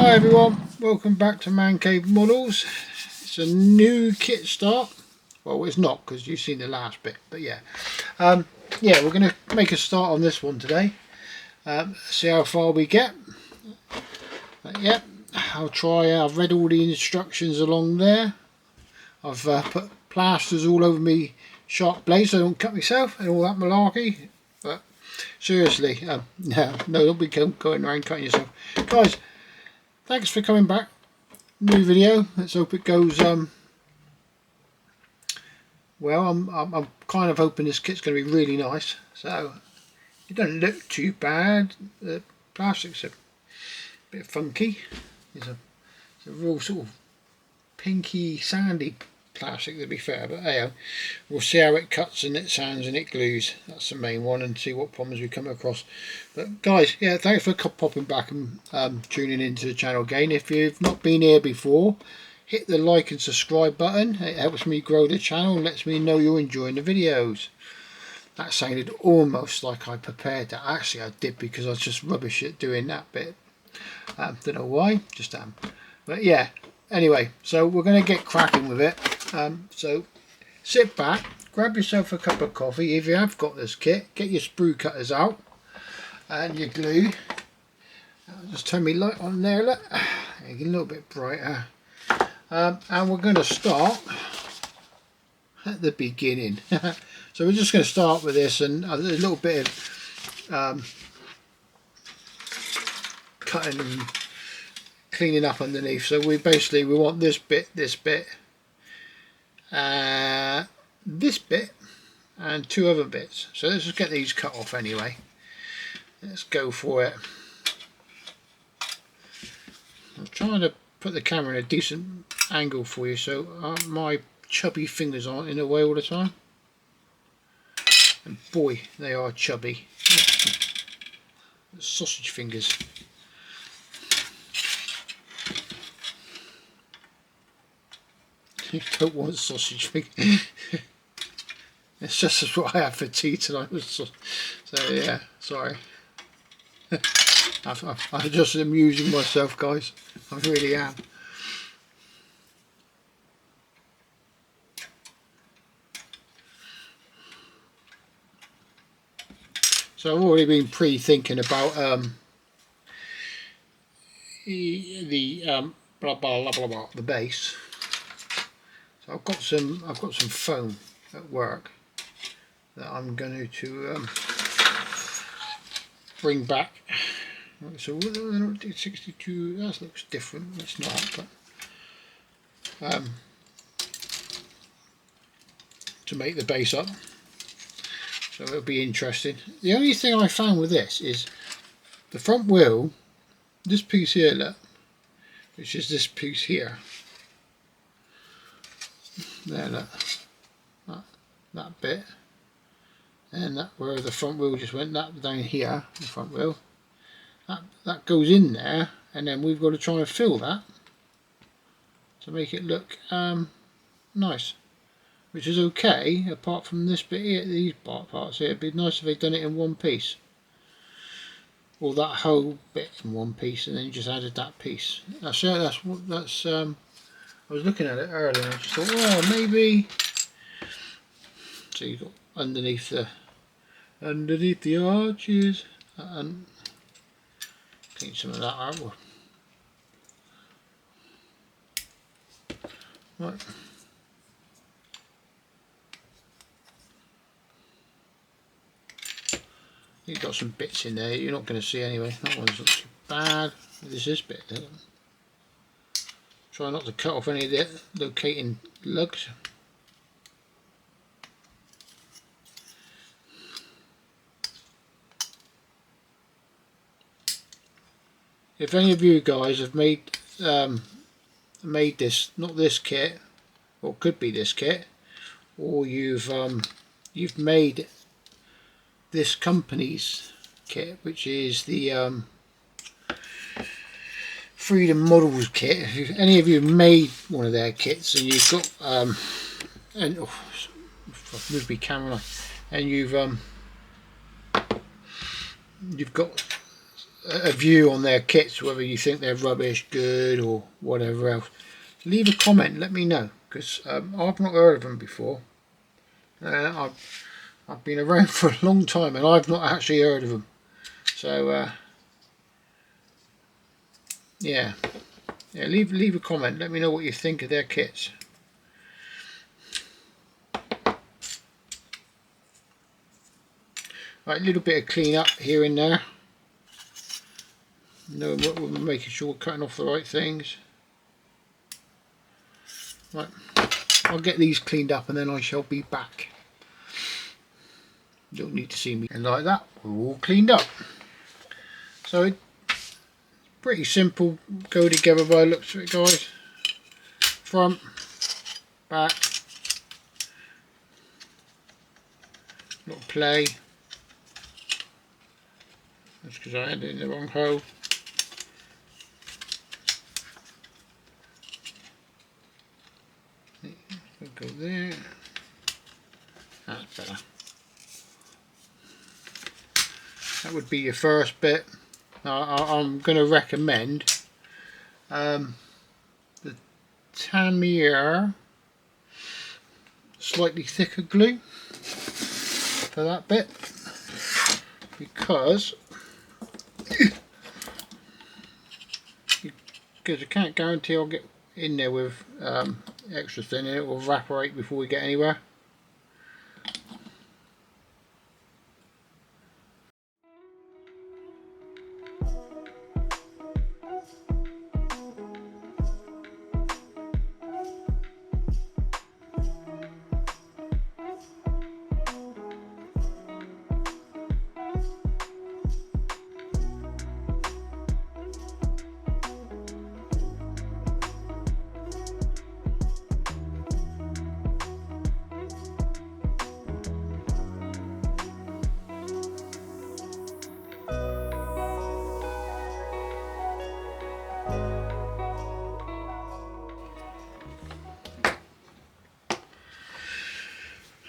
Hi everyone, welcome back to Man Cave Models. It's a new kit start. Well, it's not because you've seen the last bit, but yeah. Yeah, we're going to make a start on this one today. See how far we get. Yeah, I'll try. I've read all the instructions along there. I've put plasters all over me sharp blades so I don't cut myself and all that malarkey. But seriously, no, don't be going around cutting yourself, guys. Thanks for coming back. New video. Let's hope it goes well. I'm kind of hoping this kit's going to be really nice. So it doesn't look too bad. The plastic's a bit funky. It's a real sort of pinky, sandy plastic, to be fair. But hey, we'll see how it cuts and it sounds and it glues. That's the main one, and see what problems we come across. But guys, yeah, thanks for popping back and tuning into the channel again. If you've not been here before, hit the like and subscribe button. It helps me grow the channel and lets me know you're enjoying the videos. That sounded almost like I prepared that. Actually I did, because I was just rubbish at doing that bit. Don't know why, just but yeah, anyway, so we're going to get cracking with it. So sit back, grab yourself a cup of coffee. If you have got this kit, get your sprue cutters out and your glue. I'll just turn my light on there, look, a little bit brighter. And we're going to start at the beginning. So we're just going to start with this and a little bit of cutting and cleaning up underneath. So we want this bit, this bit, and two other bits. So let's just get these cut off anyway. Let's go for it. I'm trying to put the camera in a decent angle for you so my chubby fingers aren't in the way all the time. And boy, they are chubby. Sausage fingers. You don't want sausage fingers. It's just what I had for tea tonight. So yeah, sorry. I'm just amusing myself, guys. I really am. So I've already been pre-thinking about the blah blah blah blah blah, the base. So I've got some foam at work that I'm going to bring back. So 62, that looks different. It's not, but to make the base up. So it'll be interesting. The only thing I found with this is the front wheel, this piece here, look, which is this piece here. There, look, that bit, and that where the front wheel just went, that down here, the front wheel, that goes in there, and then we've got to try and fill that to make it look nice. Which is okay, apart from this bit here, these parts here. It'd be nice if they'd done it in one piece, or that whole bit in one piece, and then you just added that piece. That's I was looking at it earlier and I just thought, well, maybe. So you got underneath the arches, and clean some of that out. Right. You've got some bits in there you're not going to see anyway. That one's not too bad. There's this bit there. Try not to cut off any of the locating lugs. If any of you guys have made this, not this kit, or could be this kit, or you've made this company's kit, which is the Freedom Models kit. If any of you have made one of their kits and you've got and oh, I've moved my camera, and you've got a view on their kits, whether you think they're rubbish, good, or whatever else, leave a comment, let me know, because I've not heard of them before. I've been around for a long time and I've not actually heard of them. So yeah, leave a comment, let me know what you think of their kits. Right, a little bit of clean up here and there. We're making sure we're cutting off the right things. Right, I'll get these cleaned up and then I shall be back. You don't need to see me. And like that, we're all cleaned up. So it's pretty simple, go together by the looks of it, guys. Front, back, little play. That's because I had it in the wrong hole. Go there. That's better. That would be your first bit. I'm going to recommend the Tamiya slightly thicker glue for that bit, because I can't guarantee I'll get in there with extra thin and it will evaporate before we get anywhere.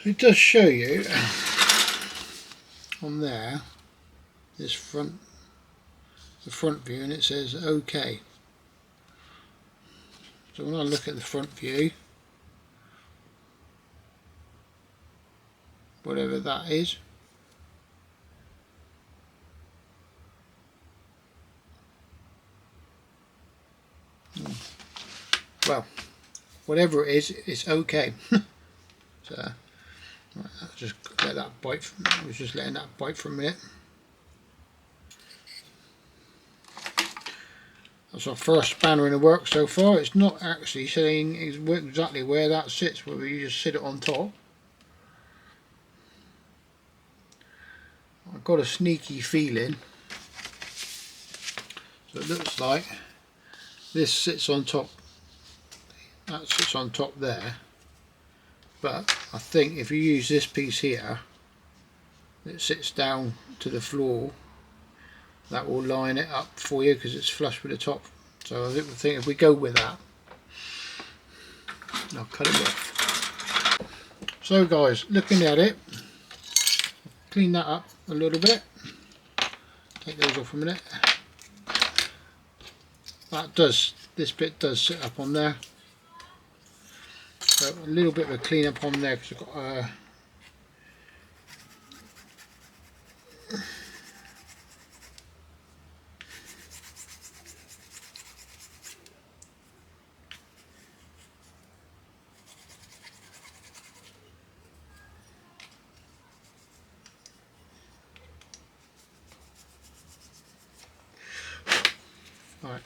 It does show you on there, the front view, and it says OK. So when I look at the front view, whatever that is, well, whatever it is, it's OK. So right, I'll just let that bite. I was just letting that bite for a minute. That's our first spanner in the works so far. It's not actually saying exactly where that sits, whether you just sit it on top. I've got a sneaky feeling. So it looks like this sits on top, that sits on top there. But I think if you use this piece here, it sits down to the floor, that will line it up for you because it's flush with the top. So I think if we go with that, I'll cut it off. So guys, looking at it, clean that up a little bit, take those off a minute. This bit does sit up on there, so a little bit of a clean up on there because I've got right.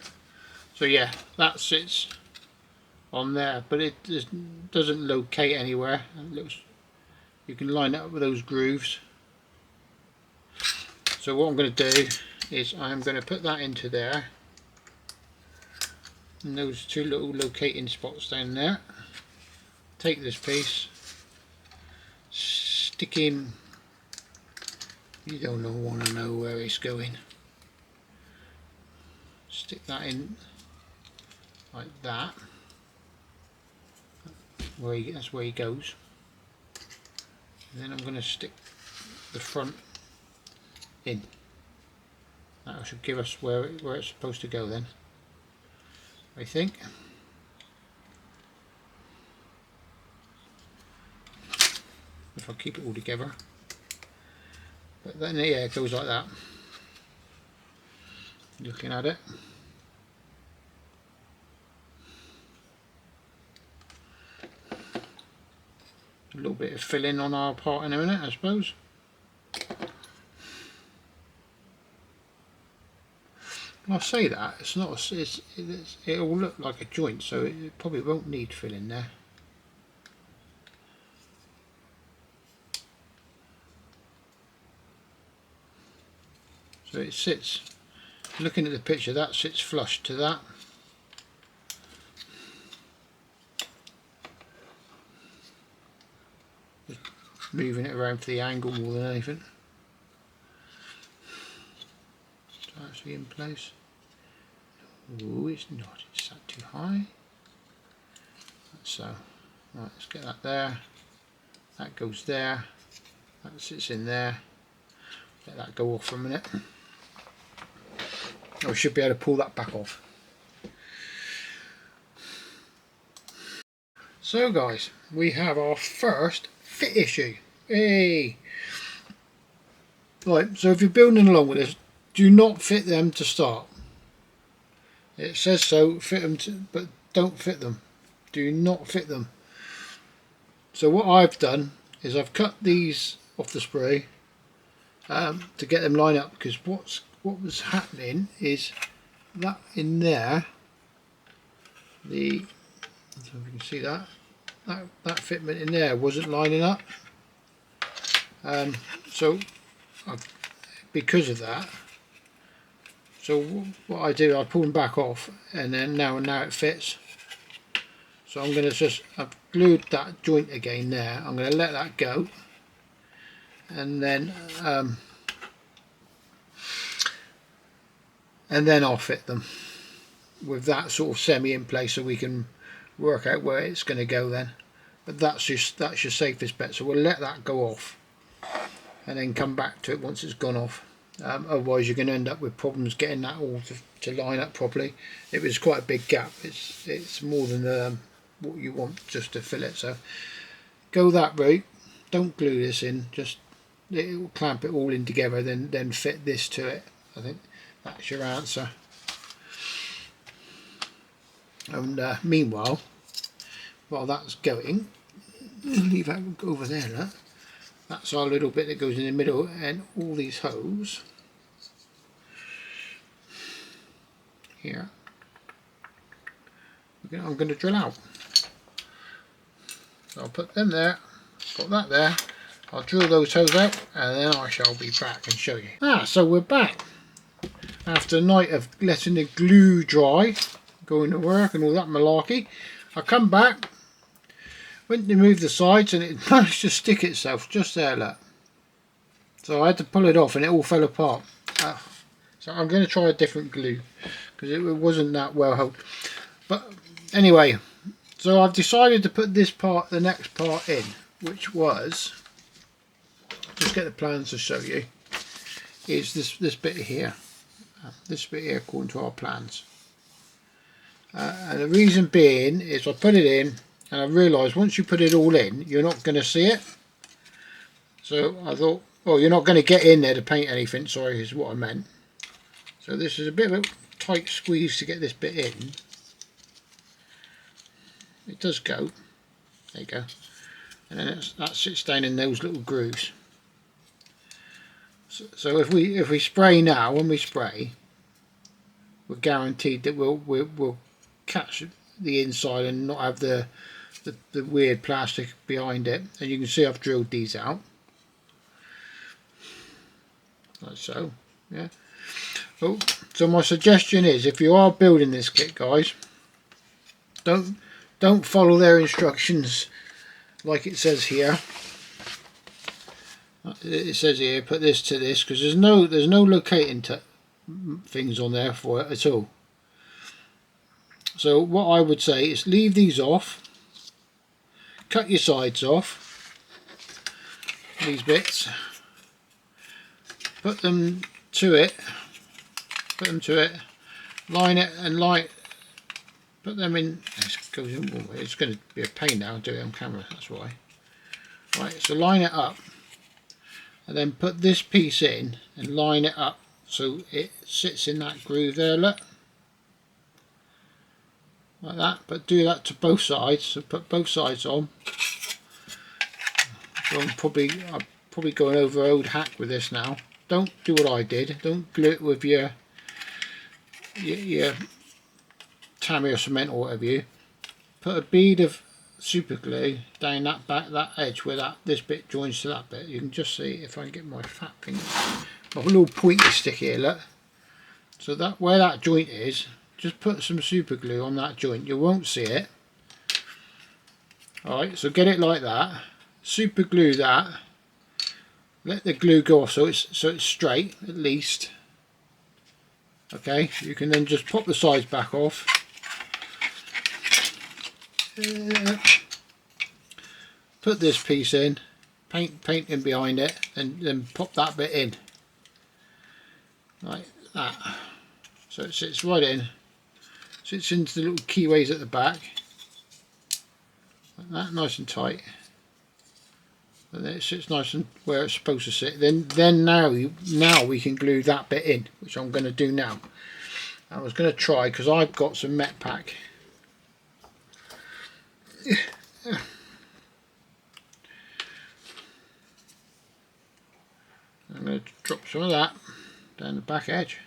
So yeah, that sits on there, but it just doesn't locate anywhere. You can line it up with those grooves. So what I'm going to do is I'm going to put that into there, and those two little locating spots down there. Take this piece, stick in. You don't want to know where it's going. Stick that in like that. That's where he goes. And then I'm going to stick the front in That should give us where it's supposed to go then, I think. If I keep it all together. But then yeah, it goes like that. Looking at it. A little bit of filling on our part in a minute, I suppose. I'll say that it's not. It'll look like a joint, so it probably won't need filling there. So it sits. Looking at the picture, that sits flush to that. Just moving it around for the angle more than anything. So actually in place. Oh, it's not. It's sat too high. So, right, let's get that there. That goes there. That sits in there. Let that go off for a minute. I should be able to pull that back off. So guys, we have our first fit issue. Hey! Right, so if you're building along with this, do not fit them to start. It says so, fit them but don't fit them. Do not fit them. So what I've done is I've cut these off the spray to get them lined up, because what was happening is that in there, so if you can see that fitment in there wasn't lining up. So because of that, so what I do, I pull them back off, and then now it fits. So I'm going to I've glued that joint again there. I'm going to let that go, and then I'll fit them with that sort of semi in place, so we can work out where it's going to go then. But that's your safest bet. So we'll let that go off, and then come back to it once it's gone off. Otherwise you're going to end up with problems getting that all to line up properly. It was quite a big gap. It's more than what you want just to fill it. So go that route. Don't glue this in. Just it will clamp it all in together. Then fit this to it. I think that's your answer. And meanwhile, while that's going, leave that over there. Look. That's our little bit that goes in the middle, and all these holes here I'm going to drill out. So I'll put them there, put that there, I'll drill those holes out, and then I shall be back and show you. So we're back after a night of letting the glue dry, going to work and all that malarkey. I come back, went to move the sides, and it managed to stick itself just there, look. So I had to pull it off and it all fell apart. So I'm going to try a different glue, because it wasn't that well held. But anyway, so I've decided to put this part, the next part in, which was, just get the plans to show you, is this bit here. This bit here according to our plans. And the reason being is I put it in, and I realised once you put it all in, you're not going to see it. So I thought, well, you're not going to get in there to paint anything, sorry, is what I meant. So this is a bit of a tight squeeze to get this bit in. It does go. There you go. And then that sits down in those little grooves. So if we spray now, when we spray, we're guaranteed that we'll catch the inside and not have the weird plastic behind it. And you can see I've drilled these out like so. Yeah. Oh, so my suggestion is, if you are building this kit, guys, don't follow their instructions like it says here. It says here put this to this, because there's no locating things on there for it at all. So what I would say is leave these off, cut your sides off, these bits, put them to it put them to it, line it and put them in. It's going to be a pain now doing it on camera, that's why. Right, so line it up and then put this piece in and line it up so it sits in that groove there, look. Like that, but do that to both sides, so put both sides on. I'm probably going over old hack with this now. Don't do what I did, don't glue it with your tammy or cement or whatever you. Put a bead of super glue down that edge where this bit joins to that bit. You can just see if I can get my fat finger, my little pointy stick here, look. So that where that joint is, just put some super glue on that joint. You won't see it. Alright, so get it like that. Super glue that. Let the glue go off so it's straight at least. Okay, you can then just pop the sides back off. Put this piece in, paint in behind it, and then pop that bit in like that, so it sits right in, sits into the little keyways at the back like that, nice and tight, and then it sits nice and where it's supposed to sit. Then now we can glue that bit in, which I'm going to do now. I was going to try because I've got some Met Pack. I'm going to drop some of that down the back edge.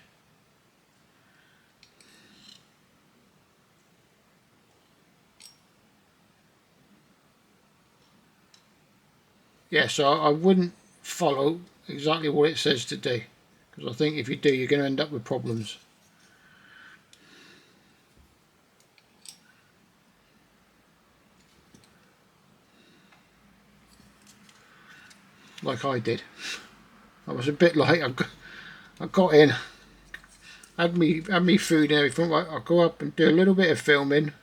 Yeah, so I wouldn't follow exactly what it says to do, because I think if you do, you're going to end up with problems. Like I did. I was a bit like I got in, had me food and everything. I'll go up and do a little bit of filming,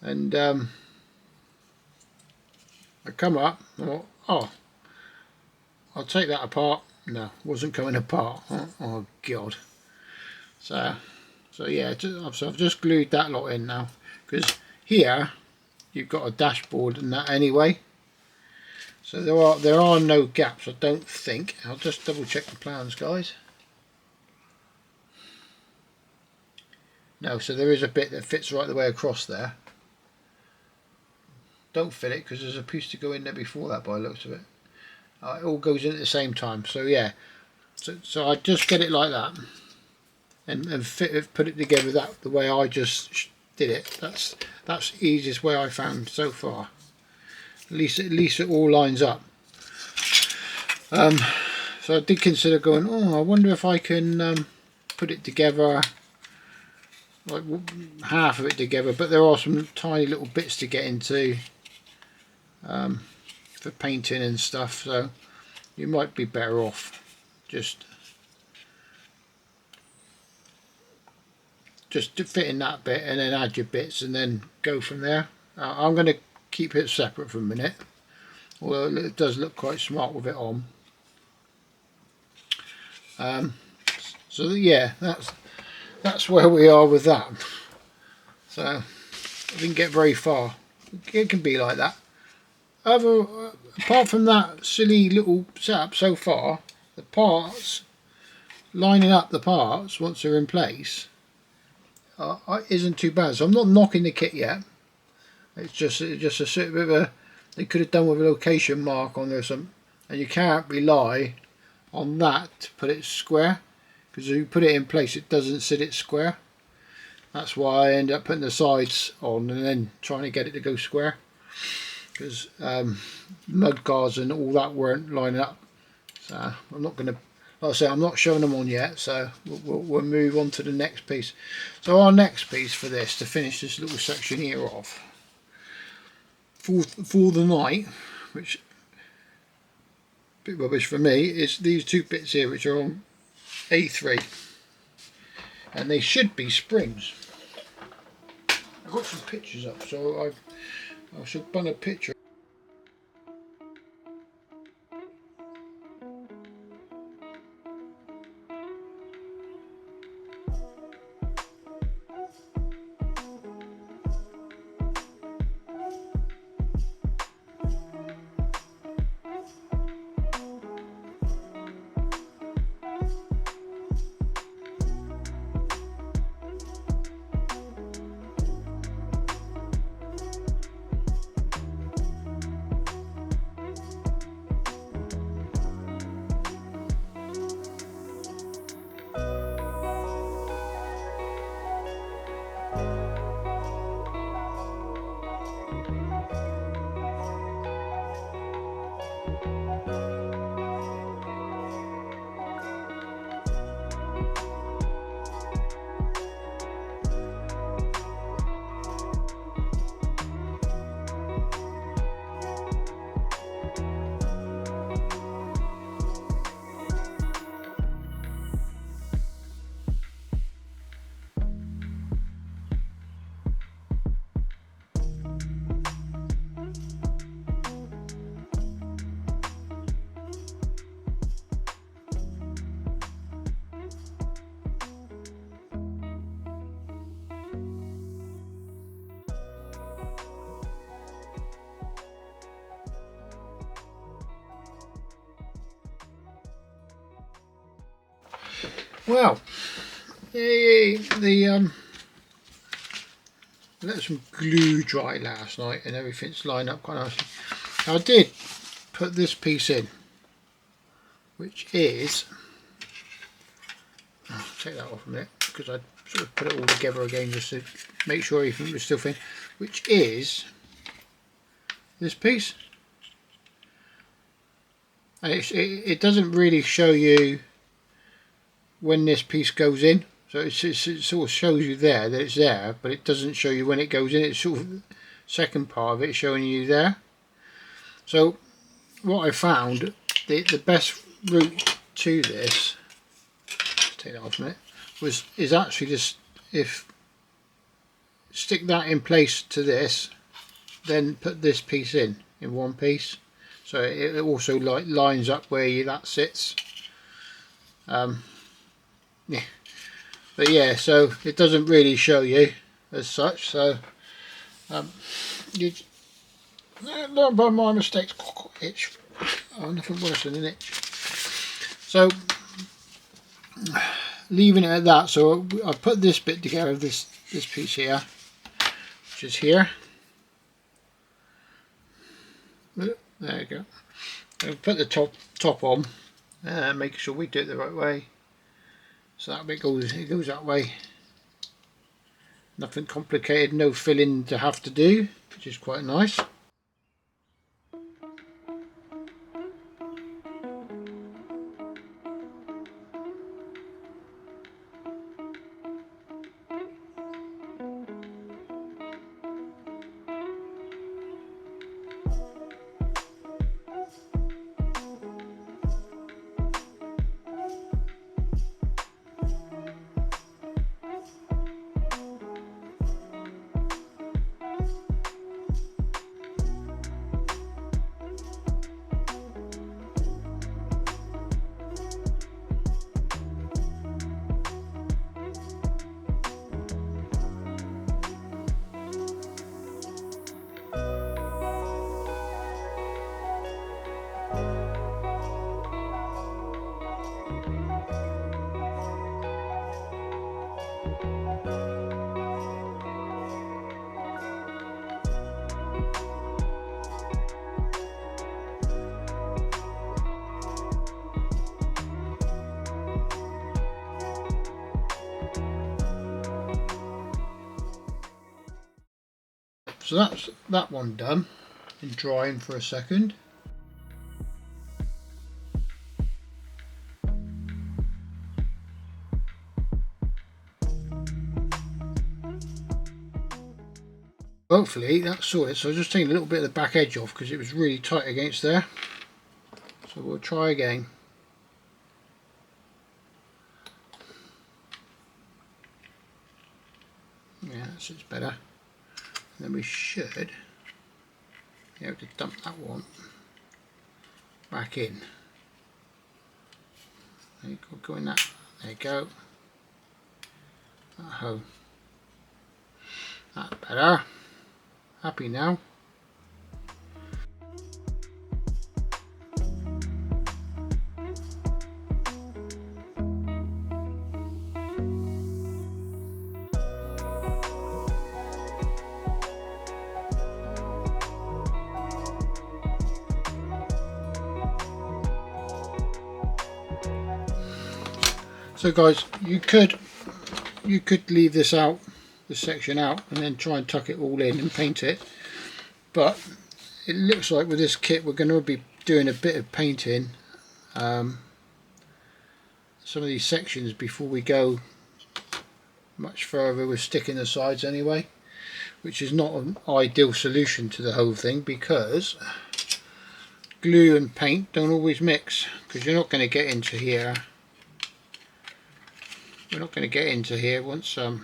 and I come up. I thought, oh, I'll take that apart. No, wasn't coming apart. Oh God. So yeah, so I've just glued that lot in now, because here you've got a dashboard and that anyway. So there are no gaps, I don't think. I'll just double check the plans, guys. No, so there is a bit that fits right the way across there. Don't fit it because there's a piece to go in there before that by the looks of it. It all goes in at the same time. So yeah, so I just get it like that and put it together the way I just did it. That's the easiest way I found so far. At least it all lines up. So I did consider going, oh, I wonder if I can put it together, like half of it together, but there are some tiny little bits to get into for painting and stuff, so you might be better off just to fit in that bit and then add your bits and then go from there. I'm going to keep it separate for a minute, although it does look quite smart with it on. So yeah, that's where we are with that. So I didn't get very far. It can be like that. Apart from that silly little setup so far, the parts, lining up the parts once they're in place, isn't too bad. So I'm not knocking the kit yet. It's just a sort of bit of a, they could have done with a location mark on there or something, and you can't rely on that to put it square, because if you put it in place it doesn't sit it square. That's why I end up putting the sides on and then trying to get it to go square, because mud guards and all that weren't lining up. So I'm not going to, like I say, I'm not showing them on yet, so we'll move on to the next piece. So our next piece for this, to finish this little section here off for the night, which bit rubbish for me, is these two bits here which are on A3, and they should be springs. I've got some pictures up, so I should bung a picture. Well, let some glue dry last night and everything's lined up quite nicely. I did put this piece in, which is, I'll take that off a minute because I sort of put it all together again just to make sure everything was still thin, which is this piece. And it doesn't really show you when this piece goes in, so it sort of shows you there that it's there, but it doesn't show you when it goes in. It's sort of second part of it showing you there. So what I found, the best route to this, let's take that off a minute, is actually just stick that in place to this, then put this piece in one piece, so it also like lines up where that sits. Yeah, but yeah, so it doesn't really show you as such. So you learn by my mistakes. Itch. Oh, nothing worse than an itch. So leaving it at that. So I put this bit together, this piece here, which is here. There you go. I'll put the top on, making sure we do it the right way. So that bit goes that way. Nothing complicated, no filling to have to do, which is quite nice. So that's that one done and drying for a second. Hopefully that's sorted. So I'll just take a little bit of the back edge off because it was really tight against there. So we'll try again. Yeah, that's better. And then we should be able to dump that one back in. There you go, go in that. There you go. Oh, that's better. Happy now. So guys, you could leave this section out and then try and tuck it all in and paint it, but it looks like with this kit we're going to be doing a bit of painting some of these sections before we go much further with sticking the sides anyway, which is not an ideal solution to the whole thing because glue and paint don't always mix, because you're not going to get into here. We're not going to get into here once we,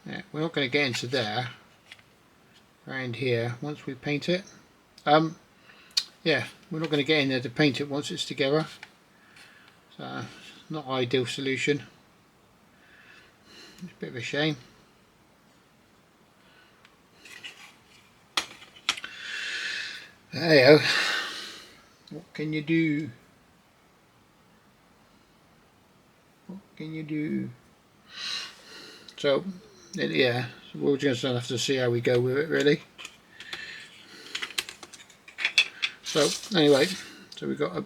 yeah, we're not going to get into there around here once we paint it. Yeah, we're not going to get in there to paint it once it's together, so not ideal solution. It's a bit of a shame. There you go. What can you do? What can you do? So yeah, so we're just going to have to see how we go with it really. So anyway, so we've got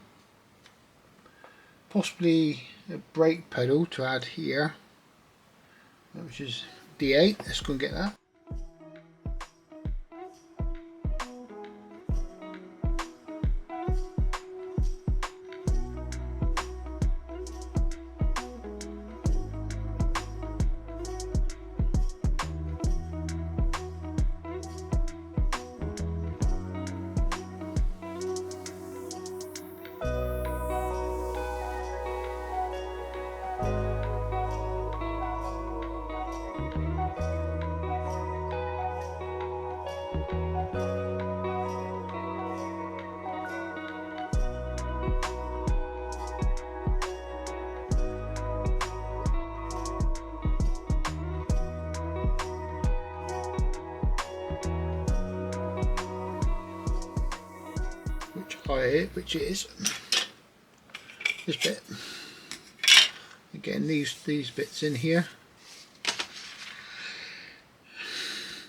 possibly a brake pedal to add here, which is D8. Let's go and get that. Which is this bit. Again, these bits in here. I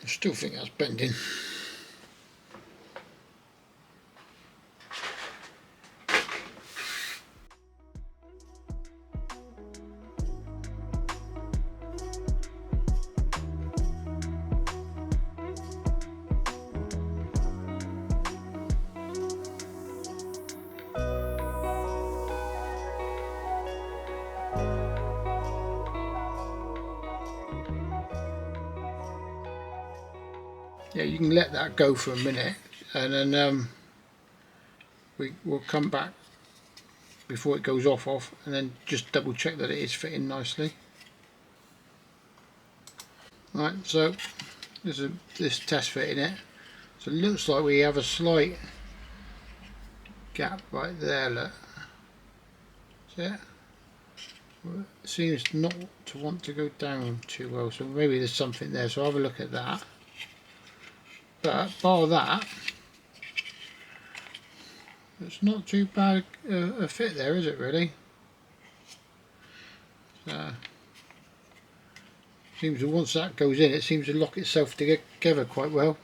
still think that's bending. Yeah, you can let that go for a minute, and then we'll come back before it goes off, and then just double check that it is fitting nicely. Right, so this test fit in it. So it looks like we have a slight gap right there. Look, see it? It seems not to want to go down too well, so maybe there's something there. So I'll have a look at that. But bar that, it's not too bad a fit there, is it really? So, seems that once that goes in, it seems to lock itself together quite well.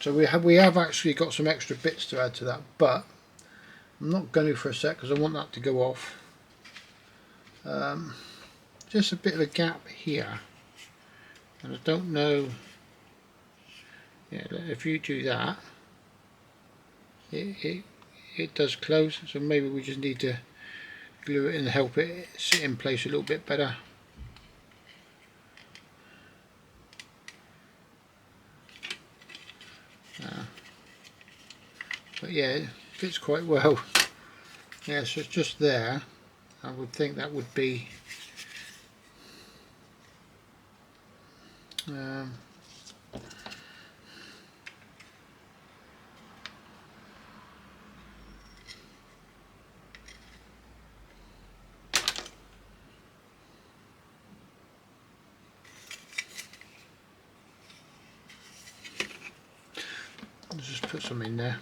So we have actually got some extra bits to add to that, but I'm not going to for a sec because I want that to go off. Just a bit of a gap here. And I don't know, yeah, if you do that, it does close, so maybe we just need to glue it and help it sit in place a little bit better. But yeah, it fits quite well. Yeah, so it's just there. I would think that would be let's just put some in there.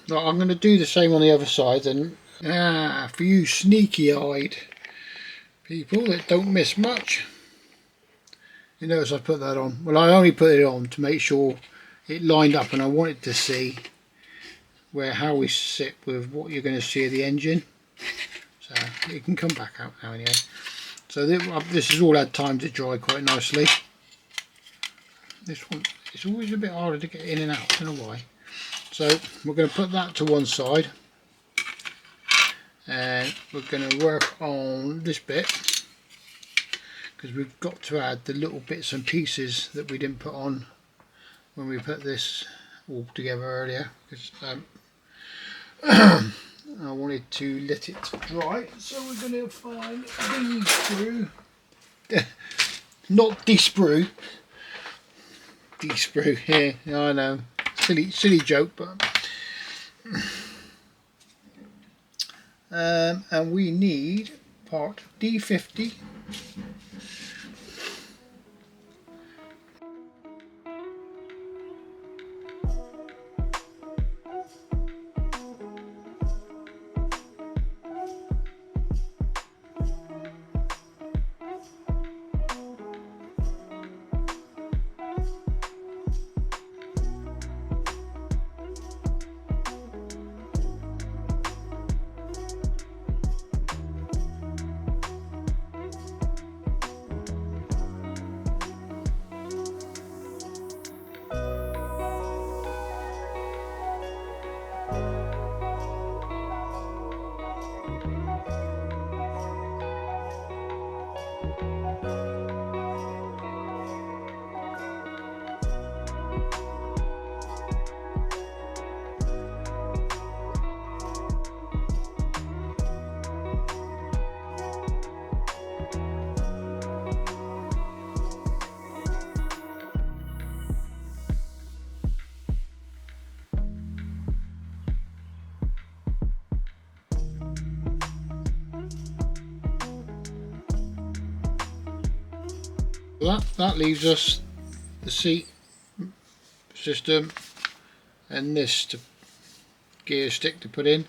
Right, I'm going to do the same on the other side, and for you sneaky-eyed people that don't miss much, you notice I put that on. Well, I only put it on to make sure it lined up, and I wanted to see how we sit with what you're going to see of the engine. So it can come back out now anyway. So this has all had time to dry quite nicely. This one, it's always a bit harder to get in and out, I don't know why. So we're going to put that to one side, and we're going to work on this bit, because we've got to add the little bits and pieces that we didn't put on when we put this all together earlier, because I wanted to let it dry. So we're going to find the sprue, not de-sprue, D-sprue here. Yeah, I know, silly joke, but and we need part D50. That leaves us the seat system and this gear stick to put in,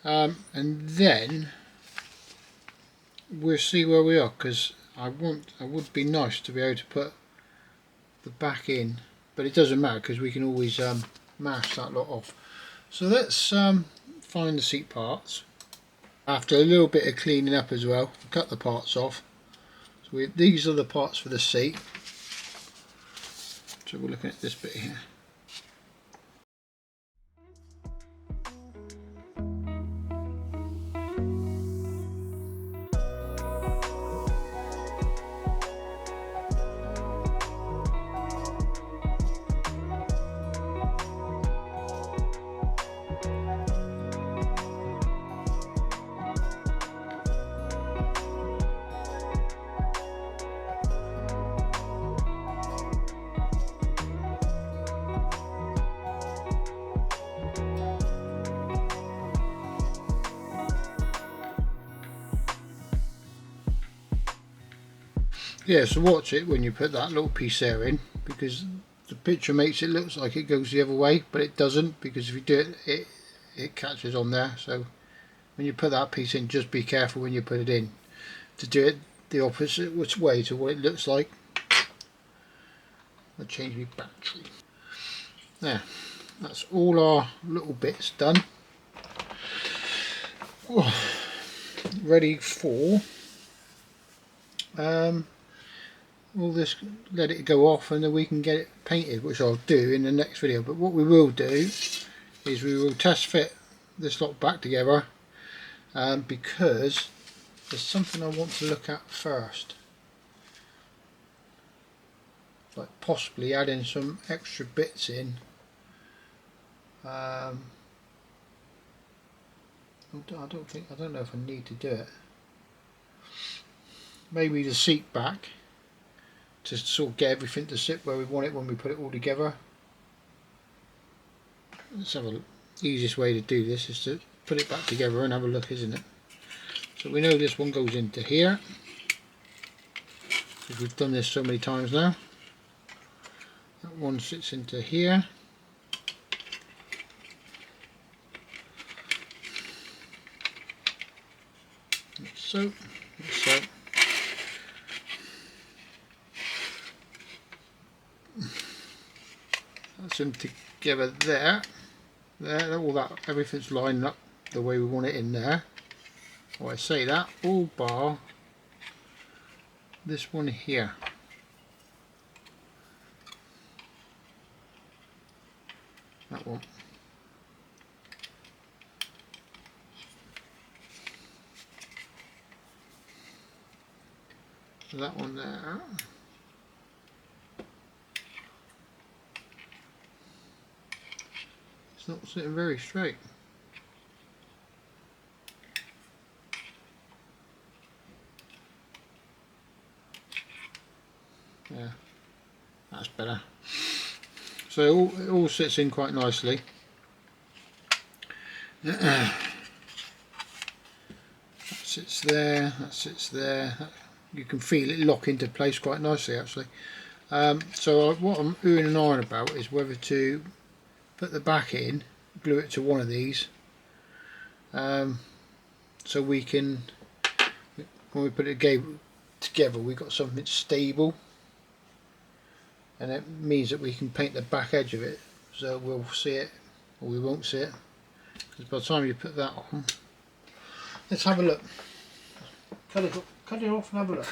and then we'll see where we are, because I would be nice to be able to put the back in, but it doesn't matter because we can always mash that lot off. So let's find the seat parts. After a little bit of cleaning up as well, cut the parts off. So these are the parts for the seat. So we're looking at this bit here. Yeah, so watch it when you put that little piece there in, because the picture makes it look like it goes the other way, but it doesn't, because if you do it, it catches on there. So when you put that piece in, just be careful when you put it in to do it the opposite way to what it looks like. I'll change my battery. There, that's all our little bits done. Oh, ready for all this, let it go off and then we can get it painted, which I'll do in the next video. But what we will do is we will test fit this lot back together, because there's something I want to look at first, like possibly adding some extra bits in. I don't know if I need to do it. Maybe the seat back, to sort of get everything to sit where we want it when we put it all together. Let's have the easiest way to do this is to put it back together and have a look, isn't it? So we know this one goes into here, because we've done this so many times now. That one sits into here. Like so, like so. That's them together there. All that, everything's lined up the way we want it in there. Well, I say that, all bar this one here. That one. That one there. It's not sitting very straight. Yeah, that's better. So it all sits in quite nicely. That sits there, that sits there. You can feel it lock into place quite nicely actually. So what I'm oohing and ahhing about is whether to put the back in, glue it to one of these, so we can, when we put it together, we've got something stable, and it means that we can paint the back edge of it, so we'll see it or we won't see it, because by the time you put that on, let's have a look. Cut it off and have a look.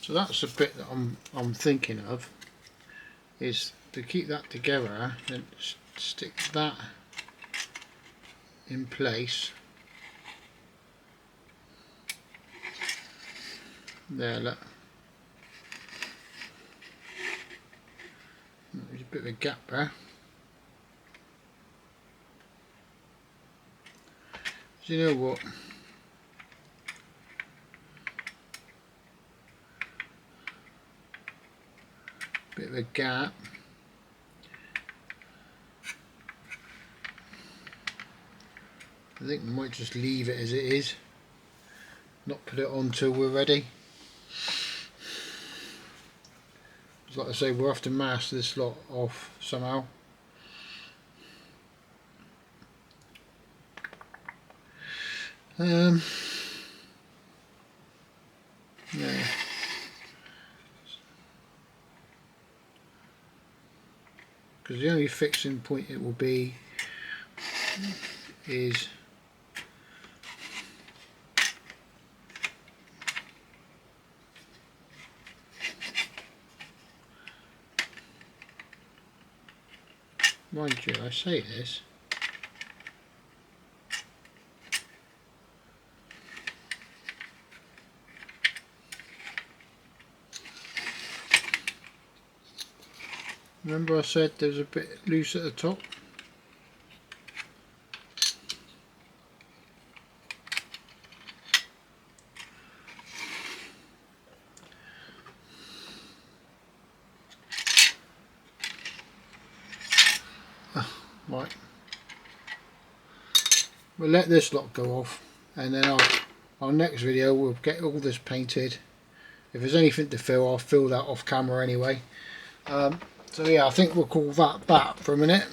So that's the bit that I'm thinking of, is to keep that together and stick that in place. There, look. There's a bit of a gap there. So you know what? Bit of a gap. I think we might just leave it as it is, not put it on till we're ready. Like I say, we'll have to mask this lot off somehow. Yeah. Because the only fixing point it will be is mind you, I say this, remember I said there's a bit loose at the top? Right. We'll let this lot go off, and then our next video we'll get all this painted. If there's anything to fill, I'll fill that off camera anyway. So yeah, I think we'll call that for a minute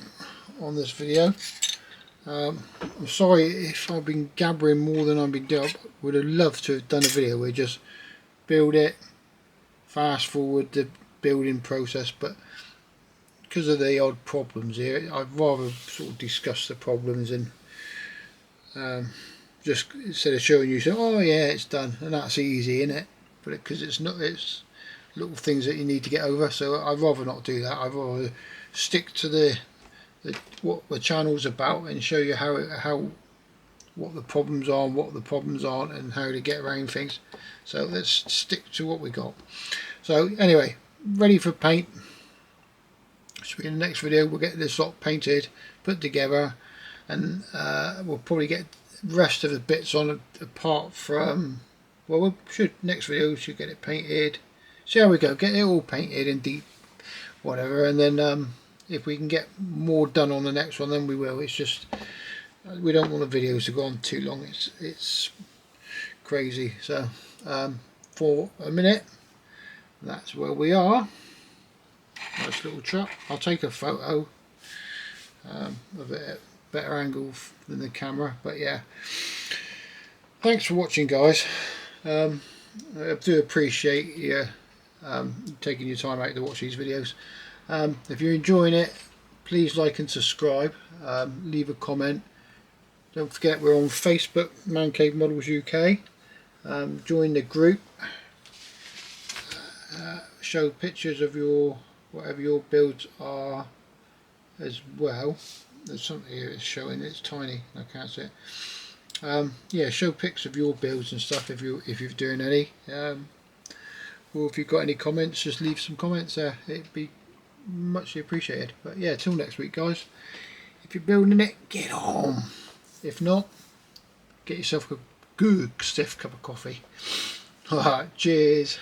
on this video. I'm sorry if I've been gabbering more than I've been doing. I would have loved to have done a video where just build it, fast forward the building process, but because of the odd problems here, I'd rather sort of discuss the problems and just instead of showing you, say, oh yeah, it's done, and that's easy, isn't it? But because it's not, it's little things that you need to get over. So I'd rather not do that. I'd rather stick to what the channel's about and show you what the problems are and what the problems aren't and how to get around things. So let's stick to what we got. So anyway, ready for paint. So in the next video we'll get this lot painted, put together, and we'll probably get the rest of the bits on apart from, well, next video we should get it painted. See how we go, get it all painted and deep whatever, and then if we can get more done on the next one, then we will. It's just we don't want the videos to go on too long. It's crazy. So for a minute, that's where we are. Nice little truck. I'll take a photo of it at a better angle than the camera, but yeah, thanks for watching, guys. I do appreciate you taking your time out to watch these videos. If you're enjoying it, please like and subscribe. leave a comment. Don't forget we're on Facebook, Man Cave Models UK. Join the group. Show pictures of your whatever your builds are as well. There's something here it's showing, it's tiny, I can't see it. Yeah, show pics of your builds and stuff if you're doing any. Or if you've got any comments, just leave some comments there. It'd be muchly appreciated. But yeah, till next week, guys. If you're building it, get on. If not, get yourself a good stiff cup of coffee. Alright, cheers.